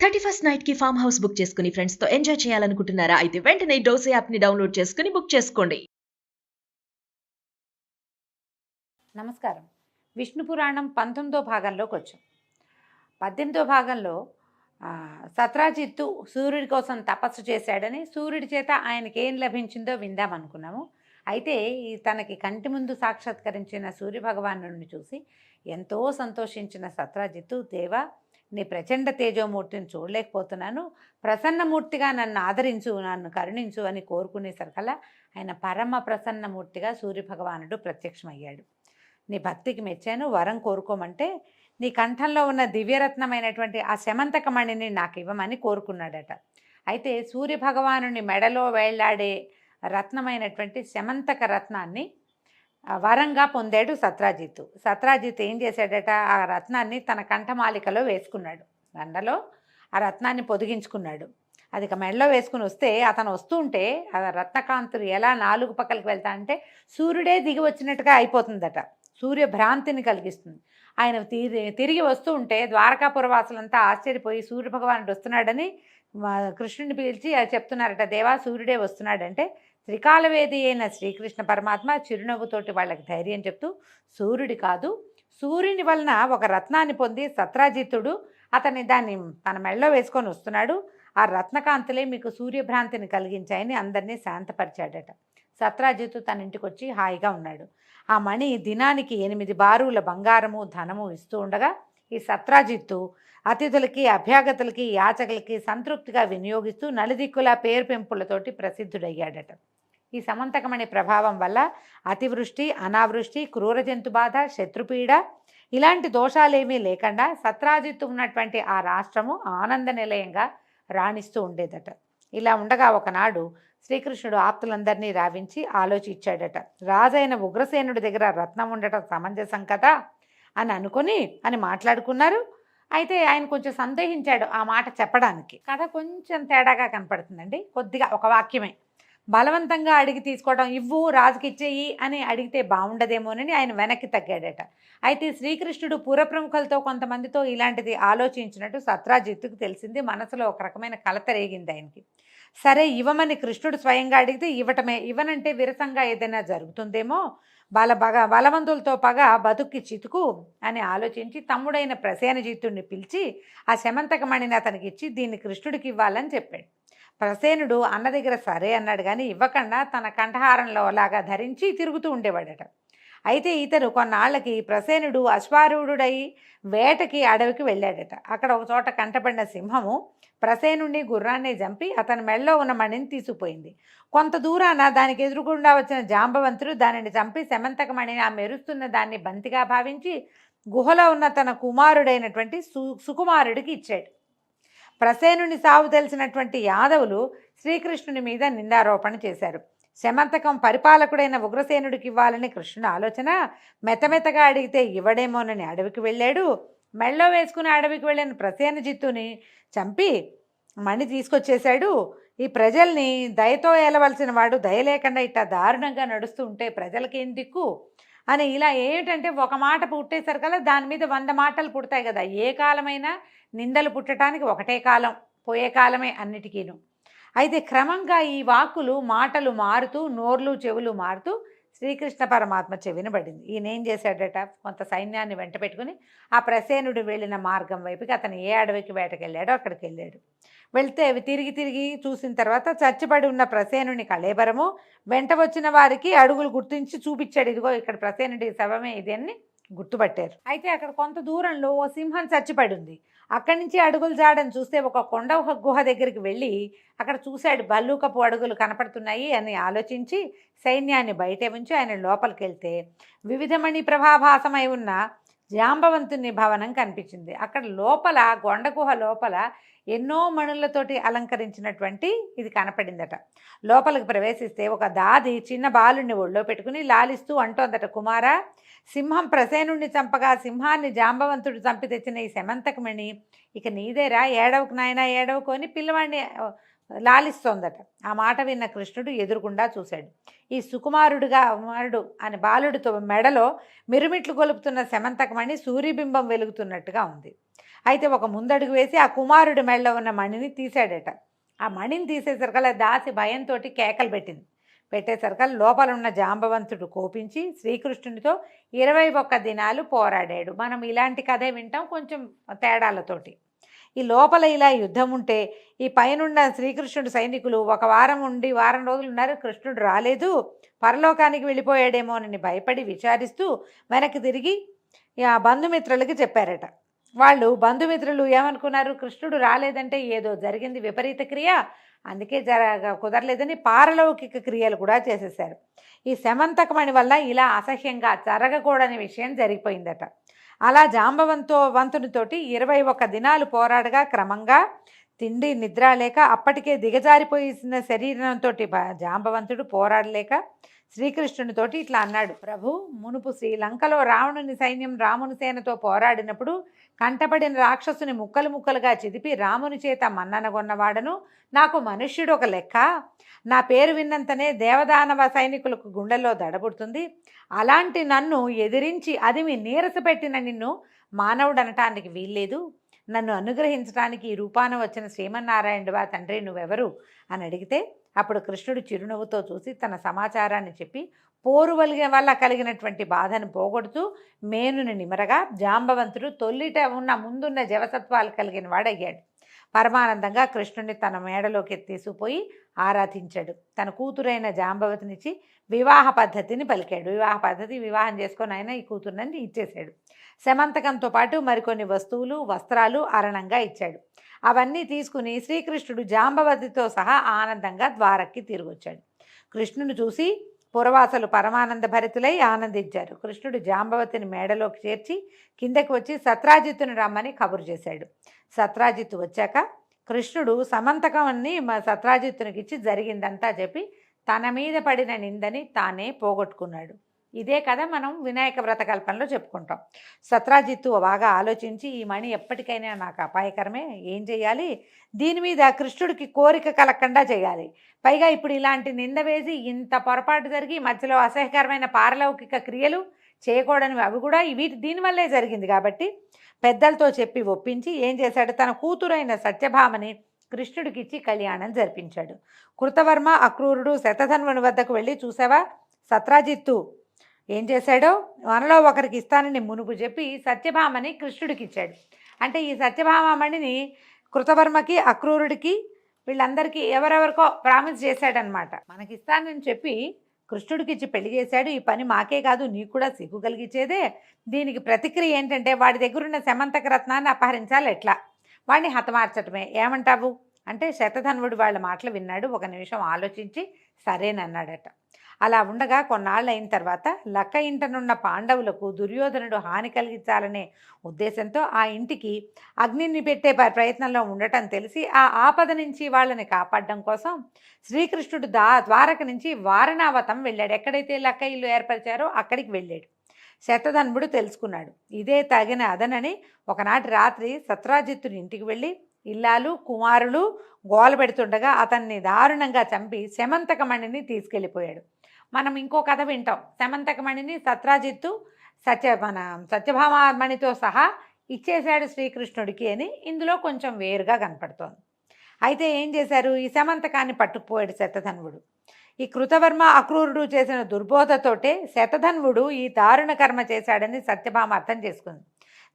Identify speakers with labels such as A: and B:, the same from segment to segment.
A: 31st night కి farm house book చేసుకుని friends తో ఎంజాయ్ చేయాలనుకుంటున్నారా? అయితే వెంటనే డోసే యాప్ ని డౌన్లోడ్ చేసుకుని బుక్ చేసుకోండి.
B: నమస్కారం. విష్ణు పురాణం 19వ భాగంలోకి వచ్చాం. 18వ భాగంలో సత్రాజిత్తు సూర్యుడి కోసం తపస్సు చేశాడని, సూర్యుడి చేత ఆయనకి ఏం లభించిందో విందామనుకున్నాము. అయితే తనకి కంటి ముందు సాక్షాత్కరించిన సూర్యభగవానుడిని చూసి ఎంతో సంతోషించిన సత్రాజిత్తు, దేవా, నీ ప్రచండ తేజోమూర్తిని చూడలేకపోతున్నాను, ప్రసన్నమూర్తిగా నన్ను ఆదరించు, నన్ను కరుణించు అని కోరుకునేసరికల్లా ఆయన పరమ ప్రసన్నమూర్తిగా సూర్యభగవానుడు ప్రత్యక్షమయ్యాడు. నీ భక్తికి మెచ్చాను, వరం కోరుకోమంటే నీ కంఠంలో ఉన్న దివ్యరత్నమైనటువంటి ఆ శమంతకమణిని నాకు ఇవ్వమని కోరుకున్నాడట. అయితే సూర్యభగవానుని మెడలో వేళ్లాడే రత్నమైనటువంటి శమంతక రత్నాన్ని వరంగా పొందాడు సత్రాజిత్తు. సత్రాజిత్తు ఏం చేశాడట, ఆ రత్నాన్ని తన కంఠమాలికలో వేసుకున్నాడు. దండలో ఆ రత్నాన్ని పొదిగించుకున్నాడు. అది మెడలో వేసుకుని వస్తే అతను వస్తూ ఉంటే ఆ రత్నకాంతులు ఎలా నాలుగు పక్కలకి వెళ్తా అంటే సూర్యుడే దిగి వచ్చినట్టుగా అయిపోతుందట. సూర్యభ్రాంతిని కలిగిస్తుంది. ఆయన తిరిగి వస్తూ ఉంటే ద్వారకాపురవాసులంతా ఆశ్చర్యపోయి సూర్యభగవానుడు వస్తున్నాడని కృష్ణుని పిలిచి చెప్తున్నారట. దేవా, సూర్యుడే వస్తున్నాడంటే త్రికాలవేది అయిన శ్రీకృష్ణ పరమాత్మ చిరునవ్వుతోటి వాళ్ళకి ధైర్యం చెప్తూ, సూర్యుడి కాదు, సూర్యుని వలన ఒక రత్నాన్ని పొంది సత్రాజిత్తుడు దాన్ని తన మెడలో వేసుకొని వస్తున్నాడు. ఆ రత్నకాంతులే మీకు సూర్యభ్రాంతిని కలిగించాయని అందరినీ శాంతపరిచాడట. సత్రాజిత్తు తన ఇంటికి వచ్చి హాయిగా ఉన్నాడు. ఆ మణి దినానికి 8 బారుల బంగారము ధనము ఇస్తూ ఉండగా ఈ సత్రాజిత్తు అతిథులకి, అభ్యాగతులకి, యాచకులకి సంతృప్తిగా వినియోగిస్తూ నలుదిక్కుల పేరు పెంపులతోటి ప్రసిద్ధుడయ్యాడట. ఈ సమంతకమణి ప్రభావం వల్ల అతివృష్టి, అనావృష్టి, క్రూర జంతు బాధ, శత్రుపీడ ఇలాంటి దోషాలేమీ లేకుండా సత్రాజిత్తు ఉన్నటువంటి ఆ రాష్ట్రము ఆనంద నిలయంగా రాణిస్తూ ఉండేదట. ఇలా ఉండగా ఒకనాడు శ్రీకృష్ణుడు ఆప్తులందరినీ రావించి ఆలోచించాడట. రాజైన ఉగ్రసేనుడి దగ్గర రత్నం ఉండటం సమంజసం కదా అని మాట్లాడుకున్నారు. అయితే ఆయన కొంచెం సందేహించాడు ఆ మాట చెప్పడానికి. కథ కొంచెం తేడాగా కనపడుతుందండి. కొద్దిగా ఒక వాక్యమే బలవంతంగా అడిగి తీసుకోవడం, ఇవ్వు రాజుకి ఇచ్చేయి అని అడిగితే బాగుండదేమోనని ఆయన వెనక్కి తగ్గాడట. అయితే శ్రీకృష్ణుడు పురప్రముఖులతో కొంతమందితో ఇలాంటిది ఆలోచించినట్టు సత్రాజిత్తుకు తెలిసింది. మనసులో ఒక రకమైన కలత రేగింది ఆయనకి. సరే, ఇవ్వమని కృష్ణుడు స్వయంగా అడిగితే ఇవ్వటమే, ఇవ్వనంటే విరసంగా ఏదైనా జరుగుతుందేమో, బలవంతులతో పగ బతుక్కి చితుకు అని ఆలోచించి తమ్ముడైన ప్రసేనజిత్తుడిని పిలిచి ఆ శమంతకమణిని అతనికి ఇచ్చి దీన్ని కృష్ణుడికి ఇవ్వాలని చెప్పాడు. ప్రసేనుడు అన్న దగ్గర సరే అన్నాడు, కానీ ఇవ్వకుండా తన కంఠహారంలో లాగా ధరించి తిరుగుతూ ఉండేవాడట. అయితే ఇతను కొన్నాళ్ళకి ప్రసేనుడు అశ్వారూఢుడై వేటకి అడవికి వెళ్ళాడట. అక్కడ ఒక చోట కంటపడిన సింహము ప్రసేనుడిని, గుర్రాన్ని చంపి అతని మెడలో ఉన్న మణిని తీసుకుపోయింది. కొంత దూరాన దానికి ఎదురుగుండా వచ్చిన జాంబవంతుడు దానిని చంపి శమంతకమణిని ఆ మెరుస్తున్న దాన్ని బంతిగా భావించి గుహలో ఉన్న తన కుమారుడైనటువంటి సుకుమారుడికి ఇచ్చాడు. ప్రసేనుని సావు తెలిసినటువంటి యాదవులు శ్రీకృష్ణుని మీద నిందారోపణ చేశారు. శమంతకం పరిపాలకుడైన ఉగ్రసేనుడికి ఇవ్వాలని కృష్ణుని ఆలోచన. మెత్తమెత్తగా అడిగితే ఇవ్వడేమోనని అడవికి వెళ్ళాడు. మెళ్ళో వేసుకుని అడవికి వెళ్ళిన ప్రసేనజిత్తుని చంపి మణి తీసుకొచ్చేశాడు. ఈ ప్రజల్ని దయతో ఏలవలసిన వాడు దయ లేకుండా ఇట్లా దారుణంగా నడుస్తూ ఉంటే ప్రజలకేం దిక్కు అని ఇలా ఏమిటంటే ఒక మాట పుట్టేసరికల్లా దాని మీద 100 మాటలు పుడతాయి కదా. ఏ కాలమైనా నిందలు పుట్టడానికి ఒకటే కాలం, పోయే కాలమే అన్నిటికీను. అయితే క్రమంగా ఈ వాక్కులు, మాటలు మారుతూ, నోర్లు చెవులు మారుతూ శ్రీకృష్ణ పరమాత్మ చెవినబడింది. ఈయన ఏం చేశాడట, కొంత సైన్యాన్ని వెంట పెట్టుకుని ఆ ప్రసేనుడు వెళ్ళిన మార్గం వైపుకి అతను ఏ అడవికి వేటకెళ్ళాడో అక్కడికి వెళ్ళాడు. వెళ్తే అవి తిరిగి చూసిన తర్వాత చచ్చిపడి ఉన్న ప్రసేనుని కళేబరము వెంట వచ్చిన వారికి అడుగులు గుర్తించి చూపించాడు. ఇదిగో ఇక్కడ ప్రసేనుడి శవమే ఇది అని గుర్తుపట్టారు. అయితే అక్కడ కొంత దూరంలో ఓ సింహం చచ్చిపడి ఉంది. అక్కడి నుంచి అడుగులు జాడని చూస్తే ఒక కొండ గుహ దగ్గరికి వెళ్ళి అక్కడ చూశాడు. భల్లూకపు అడుగులు కనపడుతున్నాయి అని ఆలోచించి సైన్యాన్ని బయటే ఉంచి ఆయన లోపలికి వెళ్తే వివిధమణి ప్రభాభాసమై ఉన్న జాంబవంతుని భవనం కనిపించింది. అక్కడ లోపల గొండగుహ లోపల ఎన్నో మణులతోటి అలంకరించినటువంటి ఇది కనపడిందట. లోపలికి ప్రవేశిస్తే ఒక దాది చిన్న బాలుని ఒళ్ళో పెట్టుకుని లాలిస్తూ అంటోందట, కుమారా, సింహం ప్రసేనుడిని చంపగా సింహాన్ని జాంబవంతుడు చంపి తెచ్చిన ఈ శమంతకమణి ఇక నీదేరా, ఏడవకు నాయనా ఏడవకు అని పిల్లవాడిని లాలిస్తోందట. ఆ మాట విన్న కృష్ణుడు ఎదురుగుండా చూశాడు. ఈ సుకుమారుడు అని బాలుడితో మెడలో మిరుమిట్లు గొలుపుతున్న శమంతకమణి సూర్యబింబం వెలుగుతున్నట్టుగా ఉంది. అయితే ఒక ముందడుగు వేసి ఆ కుమారుడి మెడలో ఉన్న మణిని తీశాడట. ఆ మణిని తీసేసరికల్లా దాసి భయంతో కేకలు పెట్టేసరికల్లా లోపల ఉన్న జాంబవంతుడు కోపించి శ్రీకృష్ణునితో 21 దినాలు పోరాడాడు. మనం ఇలాంటి కథే వింటాం, కొంచెం తేడాలతోటి. ఈ లోపల ఇలా యుద్ధం ఉంటే ఈ పైనున్న శ్రీకృష్ణుడు సైనికులు ఒక వారం ఉండి వారం రోజులు ఉన్నారు, కృష్ణుడు రాలేదు, పరలోకానికి వెళ్ళిపోయాడేమోనని భయపడి విచారిస్తూ వెనక్కి తిరిగి ఆ బంధుమిత్రులకి చెప్పారట. వాళ్ళు బంధుమిత్రులు ఏమనుకున్నారు, కృష్ణుడు రాలేదంటే ఏదో జరిగింది విపరీత క్రియ, అందుకే కుదరలేదని పారలౌకిక క్రియలు కూడా చేసేసారు. ఈ శమంతకమణి వల్ల ఇలా అసహ్యంగా జరగకూడని విషయం జరిగిపోయిందట. అలా జాంబవంతునితోటి 21 దినాలు పోరాడగా క్రమంగా తిండి నిద్ర లేక అప్పటికే దిగజారిపోయిన శరీరంతో జాంబవంతుడు పోరాడలేక శ్రీకృష్ణునితోటి ఇట్లా అన్నాడు, ప్రభు, మునుపు శ్రీలంకలో రావణుని సైన్యం రాముని సేనతో పోరాడినప్పుడు కంటపడిన రాక్షసుని ముక్కలు ముక్కలుగా చిదిపి రాముని చేత మన్ననగొన్నవాడను, నాకు మనుష్యుడు ఒక లెక్క, నా పేరు విన్నంతనే దేవదానవ సైనికులకు గుండెల్లో దడబుడుతుంది, అలాంటి నన్ను ఎదిరించి అదిమి నీరసపెట్టిన నిన్ను మానవుడు అనటానికి వీల్లేదు, నన్ను అనుగ్రహించడానికి ఈ రూపాన వచ్చిన శ్రీమన్నారాయణుడివా తండ్రి నువ్వెవరు అని అడిగితే అప్పుడు కృష్ణుడు చిరునవ్వుతో చూసి తన సమాచారాన్ని చెప్పి పోరు వల్ల కలిగినటువంటి బాధను పోగొడుతూ మేనుని నిమరగా జాంబవంతుడు తొల్లిట ఉన్న ముందున్న జవసత్వాలు కలిగిన వాడయ్యాడు. పరమానందంగా కృష్ణుడిని తన మేడలోకి తీసుకుపోయి ఆరాధించాడు. తన కూతురైన జాంబవతినిచ్చి వివాహ పద్ధతిని పలికాడు. వివాహం చేసుకొని ఆయన ఈ కూతురుని ఇచ్చేశాడు. శమంతకంతో పాటు మరికొన్ని వస్తువులు వస్త్రాలు అరణంగా ఇచ్చాడు. అవన్నీ తీసుకుని శ్రీకృష్ణుడు జాంబవతితో సహా ఆనందంగా ద్వారక్కి తిరిగొచ్చాడు. కృష్ణుని చూసి పురవాసులు పరమానంద భరితులై ఆనందించారు. కృష్ణుడు జాంబవతిని మేడలోకి చేర్చి కిందకి వచ్చి సత్రాజిత్తుని రమ్మని కబురు చేశాడు. సత్రాజిత్తు వచ్చాక కృష్ణుడు సమంతకాన్ని సత్రాజిత్తునికి ఇచ్చి జరిగిందంతా చెప్పి తన మీద పడిన నిందని తానే పోగొట్టుకున్నాడు. ఇదే కథ మనం వినాయక వ్రతకల్పనలో చెప్పుకుంటాం. సత్రాజిత్తు బాగా ఆలోచించి ఈ మణి ఎప్పటికైనా నాకు అపాయకరమే, ఏం చేయాలి, దీని మీద కృష్ణుడికి కోరిక కలగకుండా చేయాలి, పైగా ఇప్పుడు ఇలాంటి నింద వేసి ఇంత పొరపాటు జరిగి మధ్యలో అసహ్యకరమైన పారలౌకిక క్రియలు చేయకూడనివి అవి కూడా దీనివల్లే జరిగింది కాబట్టి పెద్దలతో చెప్పి ఒప్పించి ఏం చేశాడు, తన కూతురైన సత్యభామని కృష్ణుడికి ఇచ్చి కళ్యాణం జరిపించాడు. కృతవర్మ అక్రూరుడు శతధన్వుని వద్దకు వెళ్ళి, చూసావా సత్రాజిత్తు ఏం చేశాడో, మనలో ఒకరికి ఇస్తానని మునుపు చెప్పి సత్యభామని కృష్ణుడికి ఇచ్చాడు. అంటే ఈ సత్యభామమణిని కృతవర్మకి అక్రూరుడికి వీళ్ళందరికీ ఎవరెవరికో ప్రామిస్ చేశాడనమాట. మనకి ఇస్తానని చెప్పి కృష్ణుడికి ఇచ్చి పెళ్లి చేశాడు. ఈ పని మాకే కాదు నీకు కూడా సిగ్గు కలిగించేదే. దీనికి ప్రతిక్రియ ఏంటంటే వాడి దగ్గరున్న శమంతక రత్నాన్ని అపహరించాలి, ఎట్లా, వాడిని హతమార్చటమే, ఏమంటావు అంటే శతధన్వుడు వాళ్ళ మాటలు విన్నాడు. ఒక నిమిషం ఆలోచించి సరేనన్నాడట. అలా ఉండగా కొన్నాళ్ళు అయిన తర్వాత లక్క ఇంటనున్న పాండవులకు దుర్యోధనుడు హాని కలిగించాలనే ఉద్దేశంతో ఆ ఇంటికి అగ్నిని పెట్టే ప్రయత్నంలో ఉండటం తెలిసి ఆ ఆపద నుంచి వాళ్ళని కాపాడడం కోసం శ్రీకృష్ణుడు ద్వారక నుంచి వారణావతం వెళ్ళాడు. ఎక్కడైతే లక్క ఇల్లు ఏర్పరిచారో అక్కడికి వెళ్ళాడు. శతధన్వుడు తెలుసుకున్నాడు. ఇదే తగిన అదనని ఒకనాటి రాత్రి సత్రాజిత్తుని ఇంటికి వెళ్ళి ఇల్లాలు కుమారులు గోల పెడుతుండగా అతన్ని దారుణంగా చంపి శమంతకమణిని తీసుకెళ్ళిపోయాడు. మనం ఇంకో కథ వింటాం. శమంతకమణిని సత్రాజిత్తు సత్యభామమణితో సహా ఇచ్చేశాడు శ్రీకృష్ణుడికి అని ఇందులో కొంచెం వేరుగా కనపడుతోంది. అయితే ఏం చేశారు, ఈ శమంతకాన్ని పట్టుకుపోయాడు శతధన్వుడు. ఈ కృతవర్మ అక్రూరుడు చేసిన దుర్బోధతోటే శతధన్వుడు ఈ దారుణ కర్మ చేశాడని సత్యభామ అర్థం చేసుకుంది.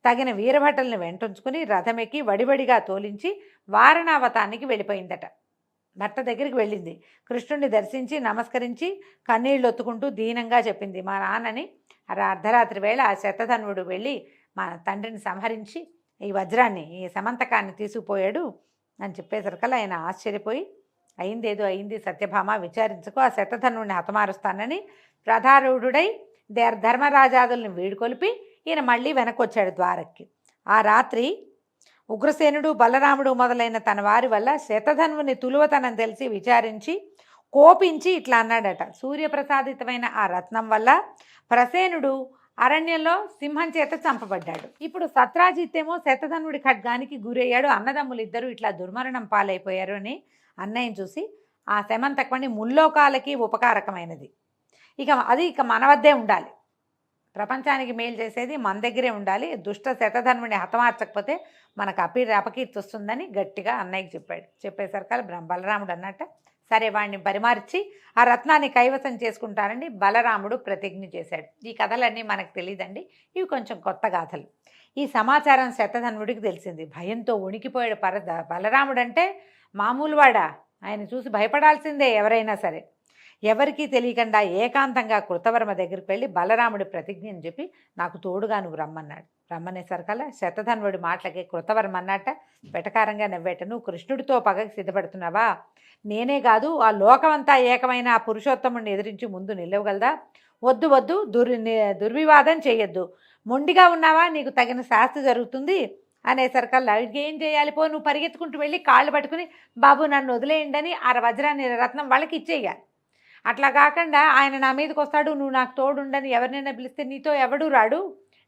B: తగిన వీరభటల్ని వెంటుంచుకుని రథమెక్కి వడివడిగా తోలించి వారణావతానికి వెళ్ళిపోయిందట. భర్త దగ్గరికి వెళ్ళింది. కృష్ణుడిని దర్శించి నమస్కరించి కన్నీళ్ళు ఒత్తుకుంటూ దీనంగా చెప్పింది, మా నాన్నని అర్ధరాత్రి వేళ ఆ శతధన్వుడు వెళ్ళి మా తండ్రిని సంహరించి ఈ వజ్రాన్ని ఈ సమంతకాన్ని తీసుకుపోయాడు అని చెప్పేసరికల్లా ఆయన ఆశ్చర్యపోయి, అయిందేదో అయింది సత్యభామ, విచారించుకో, ఆ శతధన్వుడిని హతమారుస్తానని ప్రధారూఢుడై ధర్మరాజాదుల్ని వీడుకొలిపి ఈయన మళ్ళీ వెనకొచ్చాడు ద్వారక్కి. ఆ రాత్రి ఉగ్రసేనుడు బలరాముడు మొదలైన తన వారి వల్ల శతధన్వుని తులువతనం తెలిసి విచారించి కోపించి ఇట్లా అన్నాడట, సూర్యప్రసాదితమైన ఆ రత్నం వల్ల ప్రసేనుడు అరణ్యంలో సింహం చేత చంపబడ్డాడు. ఇప్పుడు సత్రాజిత్తేమో శతధన్వుడి ఖడ్గానికి గురయ్యాడు. అన్నదమ్ములు ఇద్దరు ఇట్లా దుర్మరణం పాలైపోయారు అని అన్నయ్యని చూసి ఆ శమంతకమణి ముల్లోకాలకి ఉపకారకమైనది, ఇక మన వద్దే ఉండాలి, ప్రపంచానికి మేలు చేసేది మన దగ్గరే ఉండాలి, దుష్ట శతధన్వుని హతమార్చకపోతే మనకు అపకీర్తి వస్తుందని గట్టిగా అన్నయ్యకి చెప్పాడు. చెప్పేసరికి బలరాముడు అన్నట్ట సరే వాడిని పరిమార్చి ఆ రత్నాన్ని కైవసం చేసుకుంటానని బలరాముడు ప్రతిజ్ఞ చేశాడు. ఈ కథలన్నీ మనకు తెలియదండి, ఇవి కొంచెం కొత్త గాథలు. ఈ సమాచారం శతధన్వుడికి తెలిసింది. భయంతో వణికిపోయాడు. బలరాముడు అంటే మామూలు వాడా? ఆయన చూసి భయపడాల్సిందే ఎవరైనా సరే. ఎవరికీ తెలియకుండా ఏకాంతంగా కృతవర్మ దగ్గరికి వెళ్ళి బలరాముడి ప్రతిజ్ఞని చెప్పి నాకు తోడుగా నువ్వు రమ్మన్నాడు. రమ్మనేసరికల్లా శతధన్వుడి మాటలకి కృతవర్మ అన్నట్ట వెటకారంగా నవ్వేట, నువ్వు కృష్ణుడితో పగకి సిద్ధపడుతున్నావా? నేనే కాదు ఆ లోకమంతా ఏకమైన ఆ పురుషోత్తముడిని ఎదిరించి ముందు నిలవగలదా? వద్దు వద్దు, దుర్వివాదం చేయొద్దు, మొండిగా ఉన్నావా నీకు తగిన శాస్తి జరుగుతుంది అనేసరికల్లా ఏం చేయాలి? పో, నువ్వు పరిగెత్తుకుంటూ వెళ్ళి కాళ్ళు పట్టుకుని బాబు నన్ను వదిలేయండి అని ఆ వజ్రాన్ని రత్నం వాళ్ళకి ఇచ్చేయాలి. అట్లా కాకుండా ఆయన నా మీదకి వస్తాడు, నువ్వు నాకు తోడుండని ఎవరినైనా పిలిస్తే నీతో ఎవడూ రాడు,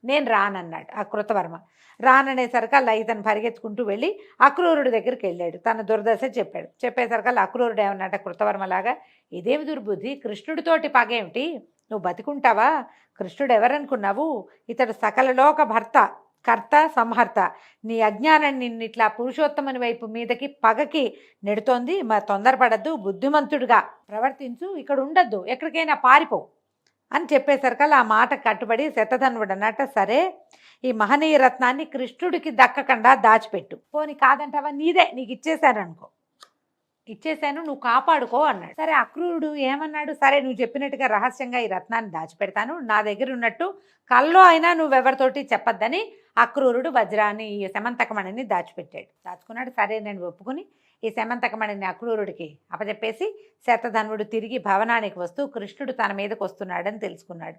B: నేను రానన్నాడు ఆ కృతవర్మ. రాననేసరికల్లా ఇతను పరిగెత్తుకుంటూ వెళ్ళి అక్రూరుడి దగ్గరికి వెళ్ళాడు. తన దుర్దశ చెప్పాడు. చెప్పేసరికల్లా అక్రూరుడు ఏమన్నట్ట కృతవర్మలాగా, ఇదేమి దుర్బుద్ధి, కృష్ణుడితోటి పగేమిటి, నువ్వు బతికుంటావా? కృష్ణుడు ఎవరనుకున్నావు? ఇతడు సకలలోక భర్త, కర్త, సంహర్త. నీ అజ్ఞానం నిన్నిట్లా పురుషోత్తముని వైపు మీదకి పగకి నెడుతోంది. తొందరపడద్దు, బుద్ధిమంతుడిగా ప్రవర్తించు, ఇక్కడ ఉండద్దు, ఎక్కడికైనా పారిపో అని చెప్పేసరికల్లా ఆ మాట కట్టుబడి శతధన్వుడు అన్నట్ట సరే ఈ మహనీయ రత్నాన్ని కృష్ణుడికి దక్కకుండా దాచిపెట్టు, పోని కాదంటావా నీదే, నీకు ఇచ్చేశాననుకో, ఇచ్చేశాను, నువ్వు కాపాడుకో అన్నాడు. సరే అక్రూరుడు ఏమన్నాడు? సరే నువ్వు చెప్పినట్టుగా రహస్యంగా ఈ రత్నాన్ని దాచిపెడతాను, నా దగ్గర ఉన్నట్టు కల్లో అయినా నువ్వెవరితోటి చెప్పొద్దని అక్రూరుడు వజ్రాన్ని ఈ శమంతకమణిని దాచిపెట్టాడు. దాచుకున్నాడు. సరే నేను ఒప్పుకుని ఈ శమంతకమణిని అక్రూరుడికి అప్పచెప్పేసి శతధన్వుడు తిరిగి భవనానికి వస్తూ కృష్ణుడు తన మీదకి వస్తున్నాడని తెలుసుకున్నాడు.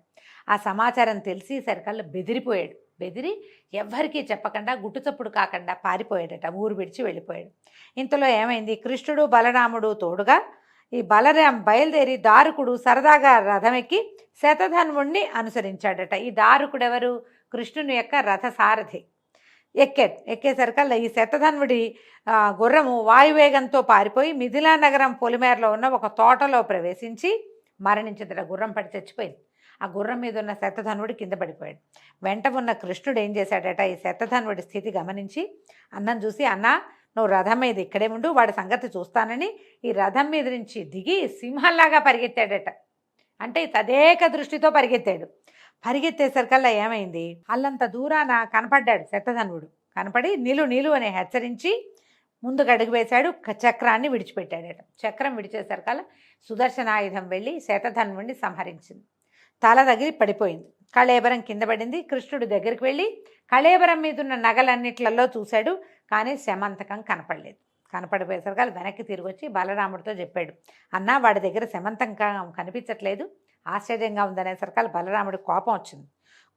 B: ఆ సమాచారం తెలిసి సరికల్లా బెదిరిపోయాడు. బెదిరి ఎవ్వరికీ చెప్పకుండా గుట్టుచప్పుడు కాకుండా పారిపోయాడట, ఊరు విడిచి వెళ్ళిపోయాడు. ఇంతలో ఏమైంది? కృష్ణుడు బలరాముడు తోడుగా ఈ బలరాం బయలుదేరి దారుకుడు సరదాగా రథమెక్కి శతధన్వుణ్ణి అనుసరించాడట. ఈ దారుకుడు ఎవరు? కృష్ణుని యొక్క రథసారథి. ఎక్కేసరికల్లా ఈ శతధన్వుడి గుర్రము వాయువేగంతో పారిపోయి మిథిలా నగరం పొలిమేరలో ఉన్న ఒక తోటలో ప్రవేశించి మరణించిందట. గుర్రం పడి చచ్చిపోయింది. ఆ గుర్రం మీద ఉన్న శతధన్వుడు కింద పడిపోయాడు. వెంట ఉన్న కృష్ణుడు ఏం చేశాడట, ఈ శతధన్వుడి స్థితి గమనించి అన్నం చూసి, అన్నా నువ్వు రథం మీద ఇక్కడే ఉండు, వాడి సంగతి చూస్తానని ఈ రథం మీద నుంచి దిగి సింహంలాగా పరిగెత్తాడట. అంటే తదేక దృష్టితో పరిగెత్తాడు. పరిగెత్తేసరికల్లా ఏమైంది? అల్లంత దూరాన కనపడ్డాడు శతధన్వుడు. కనపడి నిలు అని హెచ్చరించి ముందుకు అడుగు వేశాడు. చక్రాన్ని విడిచిపెట్టాడట. చక్రం విడిచేసరికల్లా సుదర్శనాయుధం వెళ్ళి శతధన్వుడిని సంహరించింది. తల తగిలి పడిపోయింది. కళేబరం కింద పడింది. కృష్ణుడి దగ్గరికి వెళ్ళి కళేబరం మీద ఉన్న నగలన్నిట్లలో చూశాడు, కానీ శమంతకం కనపడలేదు. కనపడిపోయేసరికి వెనక్కి తిరిగి వచ్చి బలరాముడితో చెప్పాడు, అన్నా వాడి దగ్గర శమంతకం కనిపించట్లేదు, ఆశ్చర్యంగా ఉందనేసరికల్లా బలరాముడికి కోపం వచ్చింది.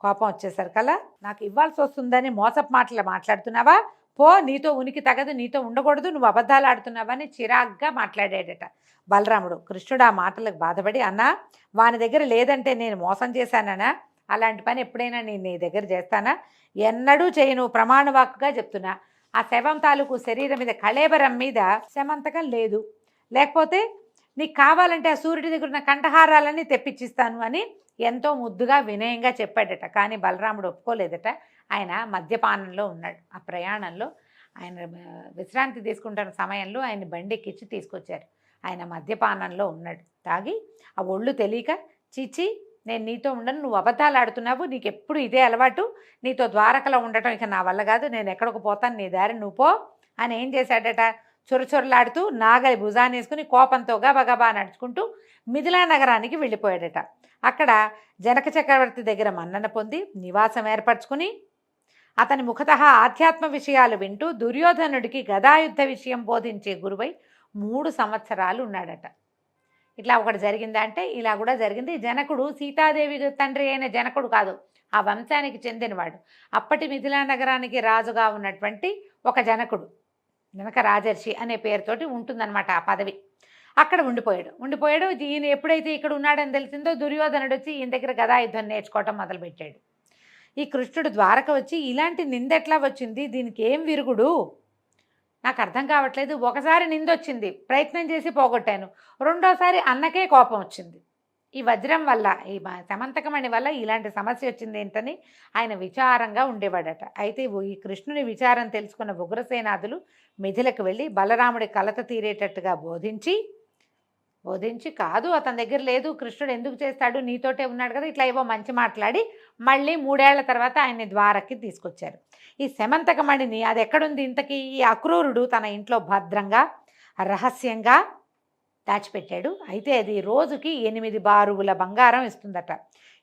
B: కోపం వచ్చేసరికల్లా నాకు ఇవ్వాల్సి వస్తుందని మోసపు మాటలు మాట్లాడుతున్నావా, పో, నీతో ఉనికి తగదు, నీతో ఉండకూడదు, నువ్వు అబద్ధాలు ఆడుతున్నావని చిరాగ్గా మాట్లాడాడట బలరాముడు. కృష్ణుడు ఆ మాటలకు బాధపడి, అన్నా వాని దగ్గర లేదంటే నేను మోసం చేశానా? అలాంటి పని ఎప్పుడైనా నేను నీ దగ్గర చేస్తానా? ఎన్నడూ చేయను, ప్రమాణవాక్కుగా చెప్తున్నా. ఆ శవం తాలూకు శరీరం మీద కళేబరం మీద శమంతకం లేదు, లేకపోతే నీకు కావాలంటే ఆ సూర్యుడి దగ్గర ఉన్న కంఠహారాలన్నీ తెప్పించిస్తాను అని ఎంతో ముద్దుగా వినయంగా చెప్పాడట. కానీ బలరాముడు ఒప్పుకోలేదట. ఆయన మద్యపానంలో ఉన్నాడు. ఆ ప్రయాణంలో ఆయన విశ్రాంతి తీసుకుంటున్న సమయంలో ఆయన బండి ఎక్కించి తీసుకొచ్చారు. ఆయన మద్యపానంలో ఉన్నాడు. తాగి ఆ ఒళ్ళు తెలియక, చీచి నేను నీతో ఉండను, నువ్వు అబద్ధాలు ఆడుతున్నావు, నీకు ఎప్పుడు ఇదే అలవాటు, నీతో ద్వారకలో ఉండటం ఇక నా వల్ల కాదు, నేను ఎక్కడికి పోతాను, నీ దారి నువ్వు పో అని ఏం చేశాడట, చొరచొరలాడుతూ నాగలి భుజాన్ని వేసుకుని కోపంతో గబగబా నడుచుకుంటూ మిథిలా నగరానికి వెళ్ళిపోయాడట. అక్కడ జనక చక్రవర్తి దగ్గర మన్నన పొంది నివాసం ఏర్పరచుకుని అతని ముఖతః ఆధ్యాత్మ విషయాలు వింటూ దుర్యోధనుడికి గదాయుద్ధ విషయం బోధించే గురువై 3 సంవత్సరాలు ఉన్నాడట. ఇట్లా ఒకటి జరిగిందా అంటే ఇలా కూడా జరిగింది. జనకుడు సీతాదేవి తండ్రి అయిన జనకుడు కాదు, ఆ వంశానికి చెందినవాడు. అప్పటి మిథిలా నగరానికి రాజుగా ఉన్నటువంటి ఒక జనకుడు, జనక రాజర్షి అనే పేరుతోటి ఉంటుందన్నమాట ఆ పదవి. అక్కడ ఉండిపోయాడు. ఈయన ఎప్పుడైతే ఇక్కడ ఉన్నాడని తెలిసిందో దుర్యోధనుడు వచ్చి ఈయన దగ్గర గదాయుద్ధం నేర్చుకోవటం మొదలుపెట్టాడు. ఈ కృష్ణుడు ద్వారక వచ్చి ఇలాంటి నింద ఎట్లా వచ్చింది, దీనికి ఏం విరుగుడు నాకు అర్థం కావట్లేదు. ఒకసారి నిందొచ్చింది, ప్రయత్నం చేసి పోగొట్టాను, రెండోసారి అన్నకే కోపం వచ్చింది, ఈ వజ్రం వల్ల సమంతకమణి వల్ల ఇలాంటి సమస్య వచ్చింది ఏంటని ఆయన విచారంగా ఉండేవాడట. అయితే ఈ కృష్ణుని విచారం తెలుసుకున్న ఉగ్రసేనాదులు మిథిలకు వెళ్ళి బలరాముడి కలత తీరేటట్టుగా బోధించి కాదు అతని దగ్గర లేదు, కృష్ణుడు ఎందుకు చేస్తాడు, నీతోటే ఉన్నాడు కదా, ఇట్లా ఏవో మంచి మాట్లాడి మళ్ళీ 3 ఏళ్ల తర్వాత ఆయన్ని ద్వారకి తీసుకొచ్చారు. ఈ సమంతకమణిని అది ఎక్కడుంది ఇంతకీ, ఈ అక్రూరుడు తన ఇంట్లో భద్రంగా రహస్యంగా దాచిపెట్టాడు. అయితే అది రోజుకి 8 బారుగుల బంగారం ఇస్తుందట.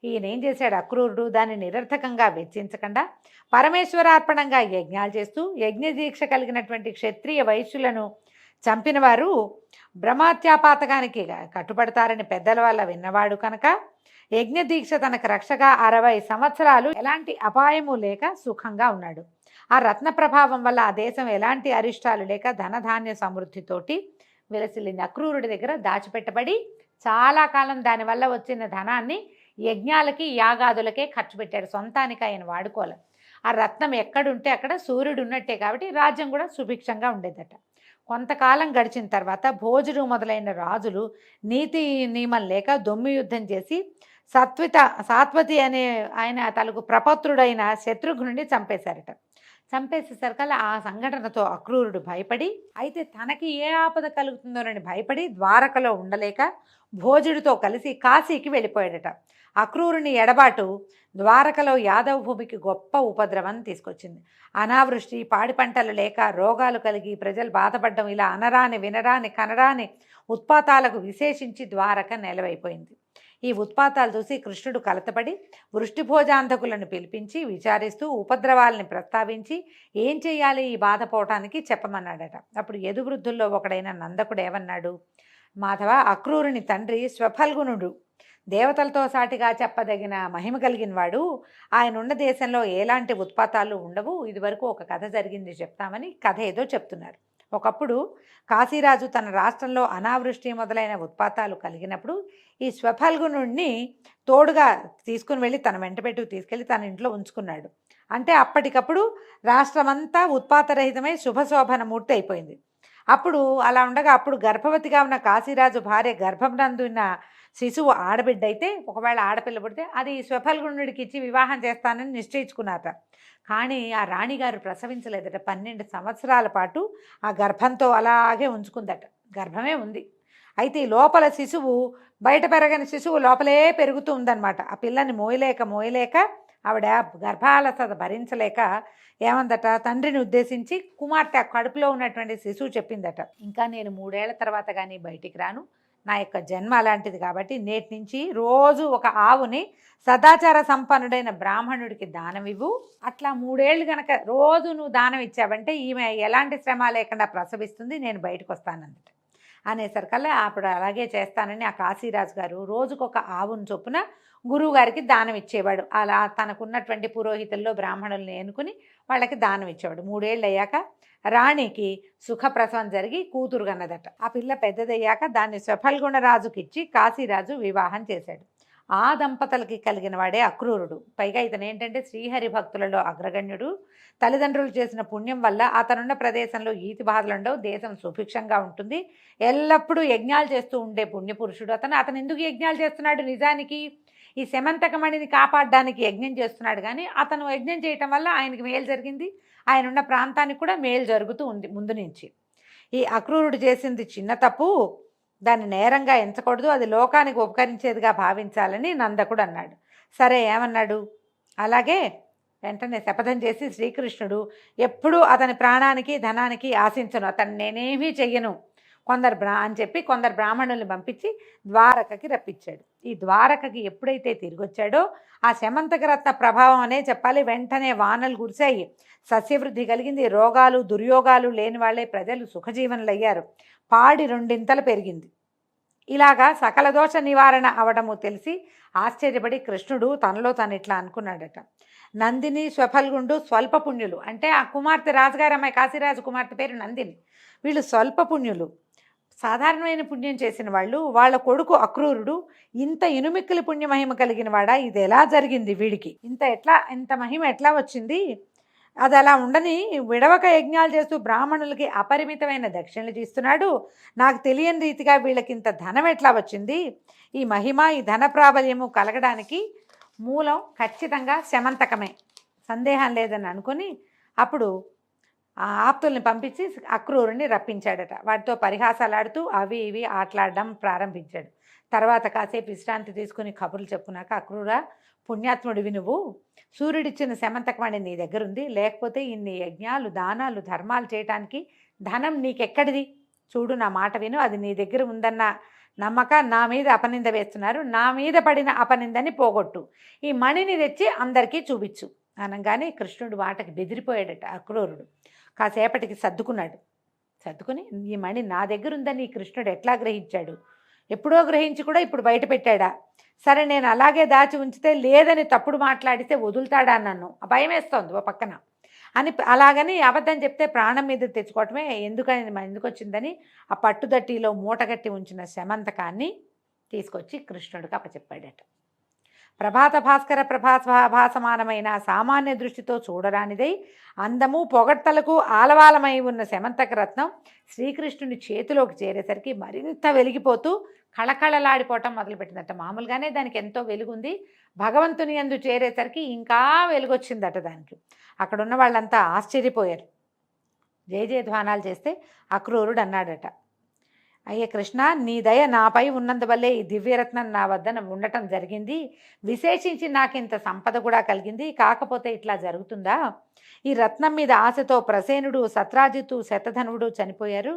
B: ఈయన ఏం చేశాడు అక్రూరుడు, దాన్ని నిరర్థకంగా వెచ్చించకుండా పరమేశ్వరార్పణంగా యజ్ఞాలు చేస్తూ యజ్ఞదీక్ష కలిగినటువంటి క్షత్రియ వైశ్యులను చంపిన వారు బ్రహ్మత్యాపాతకానికి కట్టుబడతారని పెద్దల వల్ల విన్నవాడు కనుక యజ్ఞదీక్ష తనకు రక్షగా 60 సంవత్సరాలు ఎలాంటి అపాయము లేక సుఖంగా ఉన్నాడు. ఆ రత్న ప్రభావం వల్ల ఆ దేశం ఎలాంటి అరిష్టాలు లేక ధనధాన్య సమృద్ధితోటి విలసిల్లింది. అక్రూరుడి దగ్గర దాచిపెట్టబడి చాలా కాలం దానివల్ల వచ్చిన ధనాన్ని యజ్ఞాలకి యాగాదులకే ఖర్చు పెట్టాడు, సొంతానికి ఆయన వాడుకోవాలి. ఆ రత్నం ఎక్కడుంటే అక్కడ సూర్యుడు ఉన్నట్టే కాబట్టి రాజ్యం కూడా సుభిక్షంగా ఉండేదట. కొంతకాలం గడిచిన తర్వాత భోజుడు మొదలైన రాజులు నీతి నియమం లేక దొమ్మి యుద్ధం చేసి సాత్వతి అనే ఆయన తనకు ప్రపత్రుడైన శత్రుఘ్నుడిని చంపేశారట. చంపేసేసరికల్లా ఆ సంఘటనతో అక్రూరుడు భయపడి, అయితే తనకి ఏ ఆపద కలుగుతుందోనని భయపడి ద్వారకలో ఉండలేక భోజుడితో కలిసి కాశీకి వెళ్ళిపోయాడట. అక్రూరుని ఎడబాటు ద్వారకలో యాదవ భూమికి గొప్ప ఉపద్రవం తీసుకొచ్చింది. అనావృష్టి, పాడి పంటలు లేక రోగాలు కలిగి ప్రజలు బాధపడడం, ఇలా అనరాని వినరాని కనరాని ఉత్పాతాలకు విశేషించి ద్వారక నెలవైపోయింది. ఈ ఉత్పాతాలు చూసి కృష్ణుడు కలతపడి వృష్టిభోజాంధకులను పిలిపించి విచారిస్తూ ఉపద్రవాలని ప్రస్తావించి ఏం చేయాలి ఈ బాధ పోవటానికి చెప్పమన్నాడట. అప్పుడు యదువృద్ధుల్లో ఒకడైన నందకుడు ఏమన్నాడు, మాధవ, అక్రూరుని తండ్రి స్వఫల్గునుడు దేవతలతో సాటిగా చెప్పదగిన మహిమ కలిగిన వాడు, ఆయన ఉన్న దేశంలో ఎలాంటి ఉత్పాతాలు ఉండవు, ఇదివరకు ఒక కథ జరిగింది చెప్తామని కథ ఏదో చెప్తున్నారు. ఒకప్పుడు కాశీరాజు తన రాష్ట్రంలో అనావృష్టి మొదలైన ఉత్పాతాలు కలిగినప్పుడు ఈ స్వఫల్గునుడిని తోడుగా తీసుకుని వెళ్ళి తన వెంటబెట్టు తీసుకెళ్ళి తన ఇంట్లో ఉంచుకున్నాడు. అంటే అప్పటికప్పుడు రాష్ట్రమంతా ఉత్పాతరహితమై శుభశోభనమూర్తి అయిపోయింది. అప్పుడు అలా ఉండగా అప్పుడు గర్భవతిగా ఉన్న కాశీరాజు భార్య గర్భంనందున్న శిశువు ఆడబిడ్డ అయితే, ఒకవేళ ఆడపిల్ల పుడితే అది స్వఫల్గునుడికి ఇచ్చి వివాహం చేస్తానని నిశ్చయించుకున్నారట. కానీ ఆ రాణిగారు ప్రసవించలేదట. 12 సంవత్సరాల పాటు ఆ గర్భంతో అలాగే ఉంచుకుందట. గర్భమే ఉంది. అయితే ఈ లోపల శిశువు, బయట పెరగని శిశువు లోపలే పెరుగుతూ ఉందన్నమాట. ఆ పిల్లని మోయలేక ఆవిడ గర్భాలసత భరించలేక ఏమందట, తండ్రిని ఉద్దేశించి కుమార్తె కడుపులో ఉన్నటువంటి శిశువు చెప్పిందట, ఇంకా నేను 3 ఏళ్ల తర్వాత కానీ బయటికి రాను, నా యొక్క జన్మ అలాంటిది కాబట్టి నేటి నుంచి రోజు ఒక ఆవుని సదాచార సంపన్నుడైన బ్రాహ్మణుడికి దానం ఇవ్వు. అట్లా 3 ఏళ్ళు గనక రోజు నువ్వు దానం ఇచ్చావంటే ఈమె ఎలాంటి శ్రమ లేకుండా ప్రసవిస్తుంది, నేను బయటకు వస్తానందట. అనేసరికల్లా అప్పుడు అలాగే చేస్తానని ఆ కాశీరాజు గారు రోజుకొక ఆవును చొప్పున గురువుగారికి దానం ఇచ్చేవాడు. అలా తనకున్నటువంటి పురోహితుల్లో బ్రాహ్మణుల్ని ఎన్నుకుని వాళ్ళకి దానం ఇచ్చేవాడు. 3 ఏళ్ళు అయ్యాక రాణికి సుఖప్రసవం జరిగి కూతురు కన్నదట. ఆ పిల్ల పెద్దదయ్యాక దాన్ని స్వఫల్గుణరాజుకి ఇచ్చి కాశీరాజు వివాహం చేశాడు. ఆ దంపతులకి కలిగిన వాడే అక్రూరుడు. పైగా ఇతను ఏంటంటే శ్రీహరి భక్తులలో అగ్రగణ్యుడు. తల్లిదండ్రులు చేసిన పుణ్యం వల్ల అతనున్న ప్రదేశంలో ఈతి బాధలుండవు, దేశం సుభిక్షంగా ఉంటుంది, ఎల్లప్పుడూ యజ్ఞాలు చేస్తూ ఉండే పుణ్యపురుషుడు అతను ఎందుకు యజ్ఞాలు చేస్తున్నాడు, నిజానికి ఈ సమంతకమణిని కాపాడడానికి యజ్ఞం చేస్తున్నాడు. కానీ అతను యజ్ఞం చేయటం వల్ల ఆయనకి మేలు జరిగింది, ఆయన ఉన్న ప్రాంతానికి కూడా మేలు జరుగుతూ ఉంది ముందు నుంచి. ఈ అక్రూరుడు చేసింది చిన్న తప్పు, దాన్ని నేరంగా ఎంచకూడదు, అది లోకానికి ఉపకరించేదిగా భావించాలని నందకుడు అన్నాడు. సరే ఏమన్నాడు, అలాగే వెంటనే శపథం చేసి శ్రీకృష్ణుడు ఎప్పుడూ అతని ప్రాణానికి ధనానికి ఆశించను, అతను నేనేమీ చెయ్యను అని చెప్పి కొందరు బ్రాహ్మణుల్ని పంపించి ద్వారకకి రప్పించాడు. ఈ ద్వారకకి ఎప్పుడైతే తిరిగి వచ్చాడో ఆ శమంతకరత్న ప్రభావం అనే చెప్పాలి, వెంటనే వానలు కురిశాయి, సస్యవృద్ధి కలిగింది, రోగాలు దుర్యోగాలు లేని వాళ్ళే ప్రజలు సుఖజీవనులు అయ్యారు, పాడి 2 ఇంతలు పెరిగింది. ఇలాగా సకల దోష నివారణ అవడము తెలిసి ఆశ్చర్యపడి కృష్ణుడు తనలో తను ఇట్లా అనుకున్నాడట, నందిని స్వఫల్గుండు స్వల్ప పుణ్యులు, అంటే ఆ కుమార్తె రాజుగారు అమ్మాయి కాశీరాజు కుమార్తె పేరు నందిని, వీళ్ళు స్వల్ప పుణ్యులు, సాధారణమైన పుణ్యం చేసిన వాళ్ళు, వాళ్ళ కొడుకు అక్రూరుడు ఇంత ఇనుమిక్కిలి పుణ్యమహిమ కలిగిన వాడా, ఇది ఎలా జరిగింది వీడికి, ఇంత మహిమ ఎట్లా వచ్చింది, అది అలా ఉండని విడవక యజ్ఞాలు చేస్తూ బ్రాహ్మణులకి అపరిమితమైన దక్షిణలు ఇస్తున్నాడు. నాకు తెలియని రీతిగా వీళ్ళకి ఇంత ధనం ఎట్లా వచ్చింది? ఈ మహిమ, ఈ ధన ప్రాబల్యము కలగడానికి మూలం ఖచ్చితంగా శమంతకమే, సందేహం లేదని అనుకుని అప్పుడు ఆ ఆప్తుల్ని పంపించి అక్రూరుని రప్పించాడట. వాటితో పరిహాసాలాడుతూ అవి ఇవి ఆటలాడడం ప్రారంభించాడు. తర్వాత కాసేపు విశ్రాంతి తీసుకుని కబుర్లు చెప్పుకున్నాక, అక్రూరా, పుణ్యాత్ముడివి నువ్వు, సూర్యుడిచ్చిన శమంతకమణి నీ దగ్గరుంది, లేకపోతే ఇన్ని యజ్ఞాలు, దానాలు, ధర్మాలు చేయటానికి ధనం నీకెక్కడిది? చూడు, నా మాట విను, అది నీ దగ్గర ఉందన్న నమ్మక నా మీద అపనింద వేస్తున్నారు, నా మీద పడిన అపనిందని పోగొట్టు, ఈ మణిని తెచ్చి అందరికీ చూపించు అనగానే కృష్ణుడు వాటకి బెదిరిపోయాడట. అక్రూరుడు కాసేపటికి సర్దుకున్నాడు. సర్దుకుని, ఈ మణి నా దగ్గర ఉందని ఈ కృష్ణుడు ఎట్లా గ్రహించాడు? ఎప్పుడో గ్రహించి కూడా ఇప్పుడు బయట పెట్టాడా? సరే, నేను అలాగే దాచి ఉంచితే లేదని తప్పుడు మాట్లాడితే వదులుతాడా నన్ను? భయం వేస్తోంది ఓ పక్కన అని, అలాగని అబద్ధం చెప్తే ప్రాణం మీద తెచ్చుకోవటమే, ఎందుకు వచ్చిందని ఆ పట్టుదట్టిలో మూటగట్టి ఉంచిన శమంతకాన్ని తీసుకొచ్చి కృష్ణుడికి అప్పచెప్పాడట. ప్రభాత భాస్కర ప్రభాసమానమైన సామాన్య దృష్టితో చూడరానిదై అందము పొగడ్తలకు ఆలవాలమై ఉన్న శమంతక రత్నం శ్రీకృష్ణుని చేతిలోకి చేరేసరికి మరింత వెలిగిపోతూ కళకళలాడిపోవటం మొదలుపెట్టిందట. మామూలుగానే దానికి ఎంతో వెలుగుంది, భగవంతుని యందు చేరేసరికి ఇంకా వెలుగొచ్చిందట దానికి. అక్కడున్న వాళ్ళంతా ఆశ్చర్యపోయారు. జయజయధ్వానాలు చేస్తే అక్రూరుడు అన్నాడట, అయ్యే కృష్ణ, నీ దయ నాపై ఉన్నందువల్లే ఈ దివ్యరత్నం నా వద్ద ఉండటం జరిగింది, విశేషించి నాకు ఇంత సంపద కూడా కలిగింది, కాకపోతే ఇట్లా జరుగుతుందా? ఈ రత్నం మీద ఆశతో ప్రసేనుడు, సత్రాజిత్తు, శతధనుడు చనిపోయారు.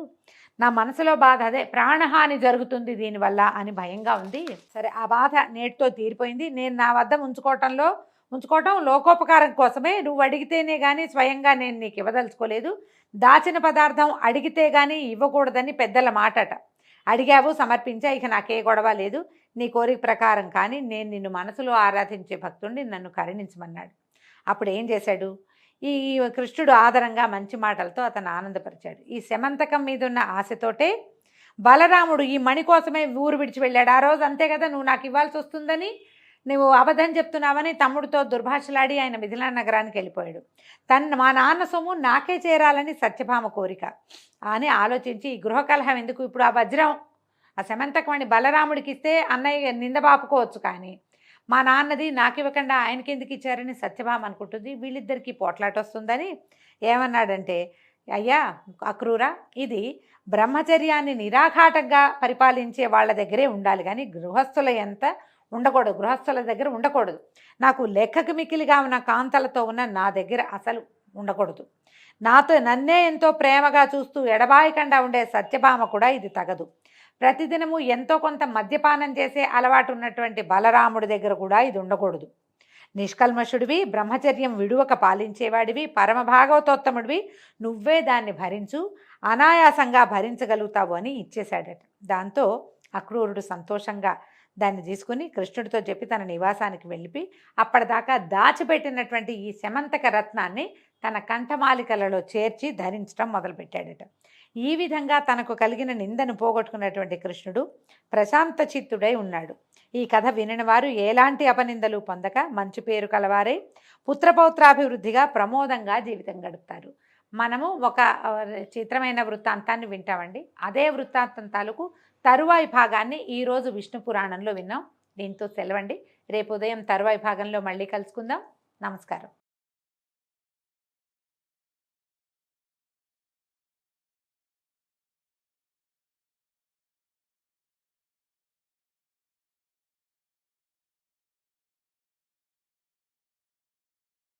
B: నా మనసులో బాధ అదే, ప్రాణహాని జరుగుతుంది దీనివల్ల అని భయంగా ఉంది. సరే, ఆ బాధ నేటితో తీరిపోయింది. నేను నా వద్ద ఉంచుకోవటం లోకోపకారం కోసమే. నువ్వు అడిగితేనే కానీ స్వయంగా నేను నీకు ఇవ్వదలుచుకోలేదు. దాచిన పదార్థం అడిగితే కానీ ఇవ్వకూడదని పెద్దల మాటట. అడిగావు, సమర్పించా, ఇక నాకే గొడవ లేదు. నీ కోరిక ప్రకారం కానీ నేను నిన్ను మనసులో ఆరాధించే భక్తుడిని, నన్ను కరుణించమన్నాడు. అప్పుడు ఏం చేశాడు? ఈ కృష్ణుడు ఆదరంగా మంచి మాటలతో అతను ఆనందపరిచాడు. ఈ శమంతకం మీద ఉన్న ఆశతోటే బలరాముడు ఈ మణి కోసమే ఊరు విడిచి వెళ్ళాడు. ఆ రోజు అంతే కదా, నువ్వు నాకు ఇవ్వాల్సి వస్తుందని, నువ్వు అబద్ధం చెప్తున్నావని తమ్ముడితో దుర్భాషలాడి ఆయన మిథిలా నగరానికి వెళ్ళిపోయాడు. మా నాన్న సొమ్ము నాకే చేరాలని సత్యభామ కోరిక అని ఆలోచించి, ఈ గృహకలహం ఎందుకు, ఇప్పుడు ఆ వజ్రం, ఆ శమంతకమణి బలరాముడికి ఇస్తే అన్నయ్య నిందబాపుకోవచ్చు, కానీ మా నాన్నది నాకు ఇవ్వకుండా ఆయనకి ఎందుకు ఇచ్చారని సత్యభామ అనుకుంటుంది. వీళ్ళిద్దరికీ పోట్లాట వస్తుందని ఏమన్నాడంటే, అయ్యా అక్రూరా, ఇది బ్రహ్మచర్యాన్ని నిరాఘాటంగా పరిపాలించే వాళ్ళ దగ్గరే ఉండాలి, కానీ గృహస్థుల దగ్గర ఉండకూడదు. నాకు లెక్కకు మిక్కిలిగా ఉన్న కాంతలతో ఉన్న నా దగ్గర అసలు ఉండకూడదు. నన్నే ఎంతో ప్రేమగా చూస్తూ ఎడబాయకుండా ఉండే సత్యభామ కూడా ఇది తగదు. ప్రతిదినము ఎంతో కొంత మద్యపానం చేసే అలవాటు ఉన్నటువంటి బలరాముడి దగ్గర కూడా ఇది ఉండకూడదు. నిష్కల్మషుడివి, బ్రహ్మచర్యం విడువక పాలించేవాడివి, పరమ భాగవతోత్తముడివి, నువ్వే దాన్ని భరించు, అనాయాసంగా భరించగలుగుతావు అని ఇచ్చేశాడట. దాంతో అక్రూరుడు సంతోషంగా దాన్ని తీసుకుని కృష్ణుడితో చెప్పి తన నివాసానికి వెళ్ళి అప్పటిదాకా దాచిపెట్టినటువంటి ఈ శమంతక రత్నాన్ని తన కంఠమాలికలలో చేర్చి ధరించడం మొదలుపెట్టాడట. ఈ విధంగా తనకు కలిగిన నిందను పోగొట్టుకున్నటువంటి కృష్ణుడు ప్రశాంత చిత్తుడై ఉన్నాడు. ఈ కథ వినిన వారు ఎలాంటి అపనిందలు పొందక మంచి పేరు కలవారై పుత్రపౌత్రాభివృద్ధిగా ప్రమోదంగా జీవితం గడుపుతారు. మనము ఒక చిత్రమైన వృత్తాంతాన్ని వింటామండి. అదే వృత్తాంతం తాలూకు తరువాయి భాగాన్ని ఈరోజు విష్ణు పురాణంలో విన్నాం. దీంతో సెలవండి. రేపు ఉదయం తరువాయి భాగంలో మళ్ళీ కలుసుకుందాం. నమస్కారం.